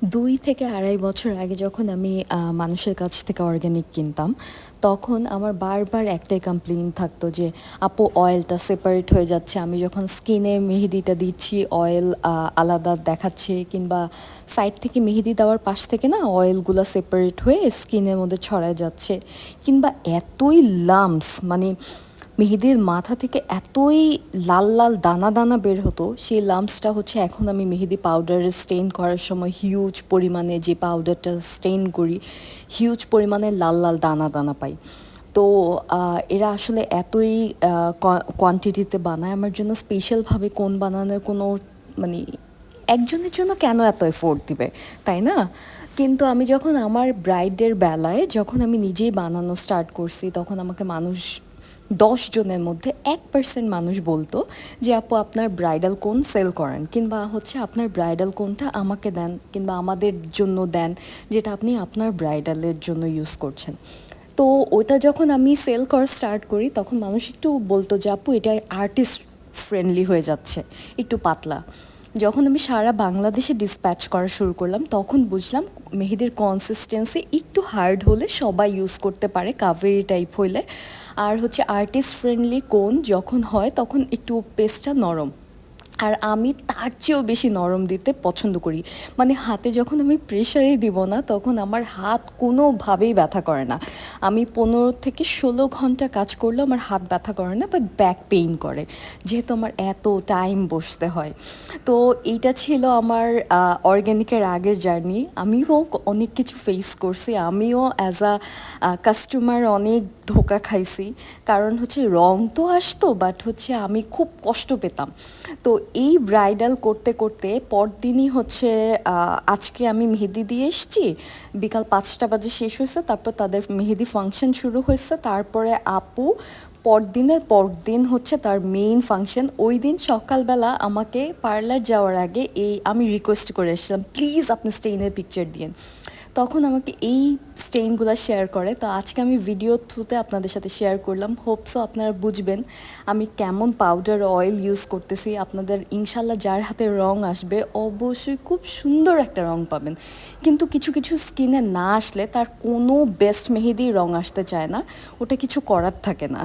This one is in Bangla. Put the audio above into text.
২ থেকে ২.৫ বছর আগে যখন আমি মানুষের কাছ থেকে অর্গানিক কিনতাম, তখন আমার বারবার একটাই কমপ্লেইন থাকতো যে, "আপু অয়েলটা সেপারেট হয়ে যাচ্ছে। আমি যখন স্কিনে মেহেদিটা দিচ্ছি অয়েল আলাদা দেখাচ্ছে কিংবা সাইড থেকে মেহেদি দেওয়ার পাশ থেকে না অয়েলগুলা সেপারেট হয়ে স্কিনের মধ্যে ছড়ায় যাচ্ছে।" কিংবা এতই লাম্পস মানে মেহেদির মাথা থেকে এতই লাল লাল দানা দানা বের হতো, সেই লাম্পসটা হচ্ছে এখন আমি মেহেদি পাউডারে স্টেইন করার সময় হিউজ পরিমাণে যে পাউডারটা স্টেইন করি, হিউজ পরিমাণে লাল লাল দানা দানা পাই। তো এরা আসলে এতই কোয়ান্টিটিতে বানায় আমার জন্য স্পেশালভাবে কোন বানানোর কোনো মানে একজনের জন্য কেন এত এফোর্ট দিবে, তাই না? কিন্তু আমি যখন আমার ব্রাইডের বেলায় যখন আমি নিজেই বানানো স্টার্ট করছি, তখন আমাকে মানুষ ১০ জনের মধ্যে ১% মানুষ বলতো যে আপু আপনার ব্রাইডাল কোন সেল করেন কিংবা হচ্ছে আপনার ব্রাইডাল কোনটা আমাকে দেন কিংবা আমাদের জন্য দেন, যেটা আপনি আপনার ব্রাইডালের জন্য ইউজ করছেন। তো ওটা যখন আমি সেল করা স্টার্ট করি তখন মানুষ একটু বলতো যে আপু এটা আর্টিস্ট ফ্রেন্ডলি হয়ে যাচ্ছে, একটু পাতলা। যখন আমি সারা বাংলাদেশে ডিসপ্যাচ করা শুরু করলাম তখন বুঝলাম মেহেদির কনসিস্টেন্সি একটু হার্ড হলে সবাই ইউজ করতে পারে, কাভেরি টাইপ হইলে। আর হচ্ছে আর্টিস্ট ফ্রেন্ডলি কোন যখন হয় তখন একটু পেস্টটা নরম। আর আমি তার চেয়েও বেশি নরম দিতে পছন্দ করি। মানে হাতে যখন আমি প্রেশারই দিব না তখন আমার হাত কোনোভাবেই ব্যথা করে না। আমি ১৫ থেকে ১৬ ঘন্টা কাজ করলেও আমার হাত ব্যথা করে না, বাট ব্যাক পেইন করে, যেহেতু আমার এত টাইম বসতে হয়। তো এইটা ছিল আমার অর্গ্যানিকের আগের জার্নি। আমিও অনেক কিছু ফেস করছি, আমিও অ্যাজ আ কাস্টমার অনেক ধোঁকা খাইছি। কারণ হচ্ছে রং তো আসতো, বাট হচ্ছে আমি খুব কষ্ট পেতাম। তো এই ব্রাইডাল করতে করতে পরদিনই হচ্ছে আজকে আমি মেহেদি দিয়ে এসেছি, বিকাল ৫টা বাজে শেষ হয়েছে, তারপর তাদের মেহেদি ফাংশন শুরু হয়েছে, তারপরে আপু পরদিন হচ্ছে তার মেইন ফাংশন। ওই দিন সকালবেলা আমাকে পার্লার যাওয়ার আগে আমি রিকোয়েস্ট করে এসেছিলাম, প্লিজ আপনি স্টেইনের পিকচার দিয়েন। তখন আমাকে এই স্টেইনগুলো শেয়ার করে, তো আজকে আমি ভিডিও থ্রুতে আপনাদের সাথে শেয়ার করলাম। হোপসো আপনারা বুঝবেন আমি কেমন পাউডার অয়েল ইউজ করতেছি। আপনাদের ইনশাল্লাহ যার হাতে রং আসবে অবশ্যই খুব সুন্দর একটা রং পাবেন। কিন্তু কিছু কিছু স্কিনে না আসলে তার কোনো বেস্ট মেহেদি রং আসতে চায় না, ওটা কিছু করার থাকে না।